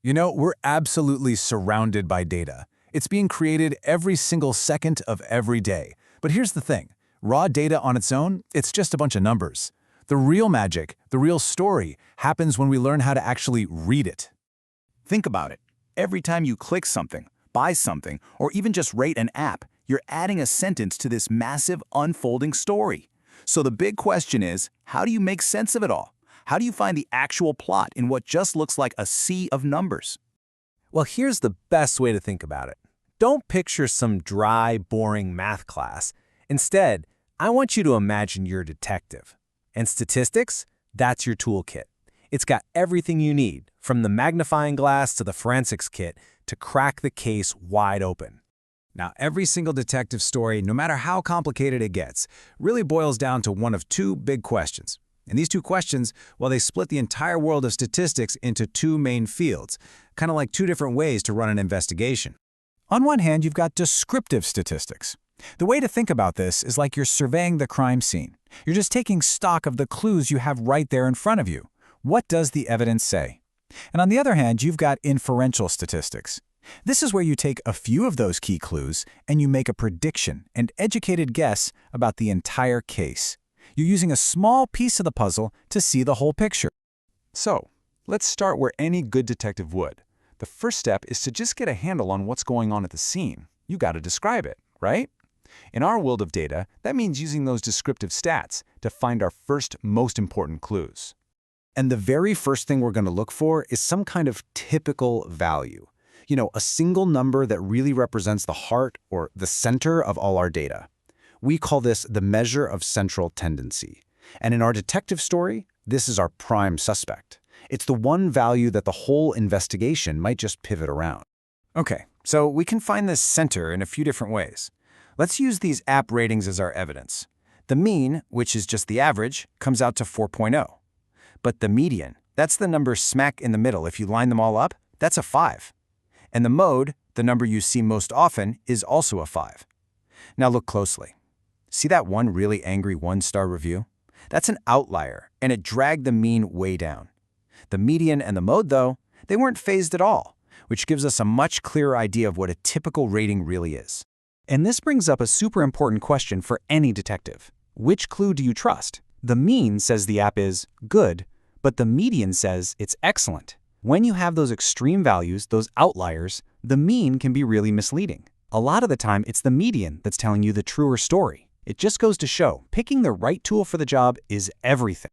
You know, we're absolutely surrounded by data. It's being created every single second of every day. But here's the thing. Raw data on its own, it's just a bunch of numbers. The real magic, the real story, happens when we learn how to actually read it. Think about it. Every time you click something, buy something, or even just rate an app, you're adding a sentence to this massive unfolding story. So the big question is, how do you make sense of it all? How do you find the actual plot in what just looks like a sea of numbers? Well, here's the best way to think about it. Don't picture some dry, boring math class. Instead, I want you to imagine you're a detective. And statistics? That's your toolkit. It's got everything you need, from the magnifying glass to the forensics kit, to crack the case wide open. Now, every single detective story, no matter how complicated it gets, really boils down to one of two big questions. And these two questions, well, they split the entire world of statistics into two main fields, kind of like two different ways to run an investigation. On one hand, you've got descriptive statistics. The way to think about this is like you're surveying the crime scene. You're just taking stock of the clues you have right there in front of you. What does the evidence say? And on the other hand, you've got inferential statistics. This is where you take a few of those key clues and you make a prediction, an educated guess about the entire case. You're using a small piece of the puzzle to see the whole picture. So, let's start where any good detective would. The first step is to just get a handle on what's going on at the scene. You got to describe it, right? In our world of data, that means using those descriptive stats to find our first most important clues. And the very first thing we're going to look for is some kind of typical value. You know, a single number that really represents the heart or the center of all our data. We call this the measure of central tendency. And in our detective story, this is our prime suspect. It's the one value that the whole investigation might just pivot around. Okay, so we can find this center in a few different ways. Let's use these app ratings as our evidence. The mean, which is just the average, comes out to 4.0. But the median, that's the number smack in the middle. If you line them all up, that's a 5. And the mode, the number you see most often, is also a 5. Now look closely. See that one really angry one-star review? That's an outlier, and it dragged the mean way down. The median and the mode, though, they weren't phased at all, which gives us a much clearer idea of what a typical rating really is. And this brings up a super important question for any detective. Which clue do you trust? The mean says the app is good, but the median says it's excellent. When you have those extreme values, those outliers, the mean can be really misleading. A lot of the time, it's the median that's telling you the truer story. It just goes to show, picking the right tool for the job is everything.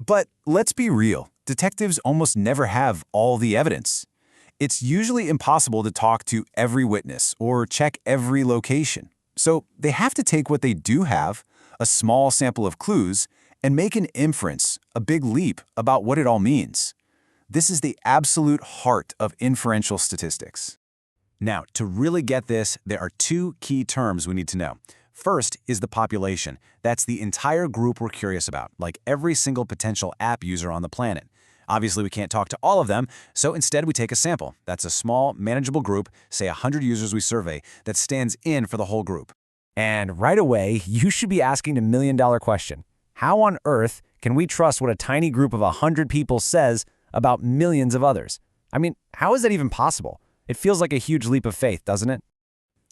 But let's be real. Detectives almost never have all the evidence. It's usually impossible to talk to every witness or check every location. So they have to take what they do have, a small sample of clues, and make an inference, a big leap about what it all means. This is the absolute heart of inferential statistics. Now, to really get this, there are two key terms we need to know. First is the population. That's the entire group we're curious about, like every single potential app user on the planet. Obviously, we can't talk to all of them, so instead we take a sample. That's a small, manageable group, say 100 users we survey, that stands in for the whole group. And right away, you should be asking the million-dollar question. How on earth can we trust what a tiny group of 100 people says about millions of others? I mean, how is that even possible? It feels like a huge leap of faith, doesn't it?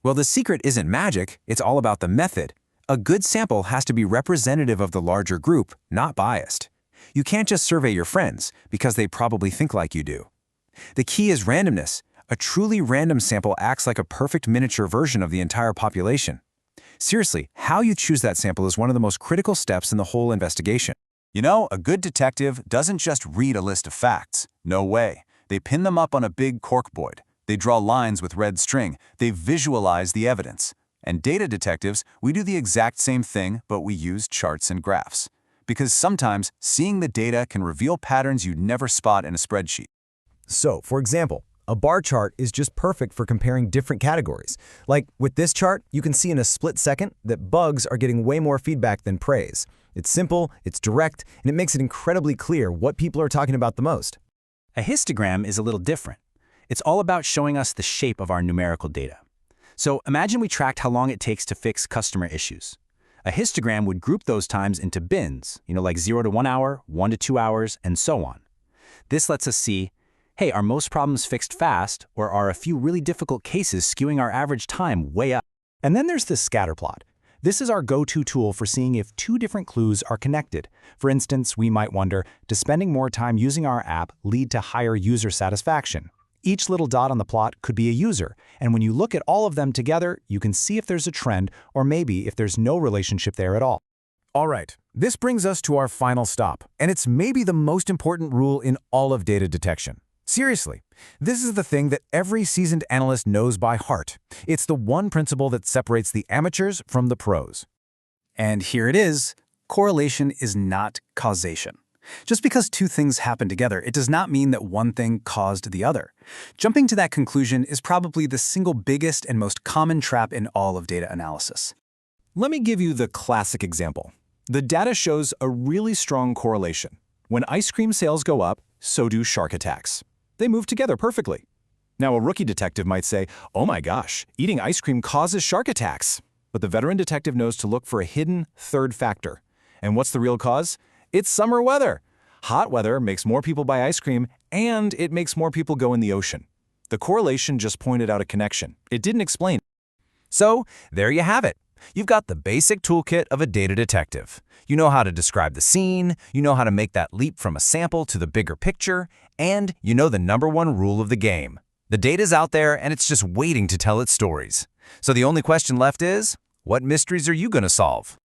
Well, the secret isn't magic, it's all about the method. A good sample has to be representative of the larger group, not biased. You can't just survey your friends, because they probably think like you do. The key is randomness. A truly random sample acts like a perfect miniature version of the entire population. Seriously, how you choose that sample is one of the most critical steps in the whole investigation. You know, a good detective doesn't just read a list of facts. No way. They pin them up on a big corkboard. They draw lines with red string. They visualize the evidence. And data detectives, we do the exact same thing, but we use charts and graphs. Because sometimes, seeing the data can reveal patterns you'd never spot in a spreadsheet. So, for example, a bar chart is just perfect for comparing different categories. Like with this chart, you can see in a split second that bugs are getting way more feedback than praise. It's simple, it's direct, and it makes it incredibly clear what people are talking about the most. A histogram is a little different. It's all about showing us the shape of our numerical data. So imagine we tracked how long it takes to fix customer issues. A histogram would group those times into bins, like 0 to 1 hour, 1 to 2 hours, and so on. This lets us see, Hey, are most problems fixed fast, or are a few really difficult cases skewing our average time way up? And then there's the scatter plot. This is our go-to tool for seeing if two different clues are connected. For instance, we might wonder, does spending more time using our app lead to higher user satisfaction? Each little dot on the plot could be a user, and when you look at all of them together, you can see if there's a trend or maybe if there's no relationship there at all. All right, this brings us to our final stop, and it's maybe the most important rule in all of data detection. Seriously, this is the thing that every seasoned analyst knows by heart. It's the one principle that separates the amateurs from the pros. And here it is: correlation is not causation. Just because two things happen together, it does not mean that one thing caused the other. Jumping to that conclusion is probably the single biggest and most common trap in all of data analysis. Let me give you the classic example. The data shows a really strong correlation. When ice cream sales go up, so do shark attacks. They move together perfectly. Now, a rookie detective might say, oh my gosh, eating ice cream causes shark attacks. But the veteran detective knows to look for a hidden third factor. And what's the real cause? It's summer weather. Hot weather makes more people buy ice cream, and it makes more people go in the ocean. The correlation just pointed out a connection. It didn't explain. So, there you have it. You've got the basic toolkit of a data detective. You know how to describe the scene, you know how to make that leap from a sample to the bigger picture, and you know the #1 rule of the game. The data's out there and it's just waiting to tell its stories. So the only question left is, what mysteries are you going to solve?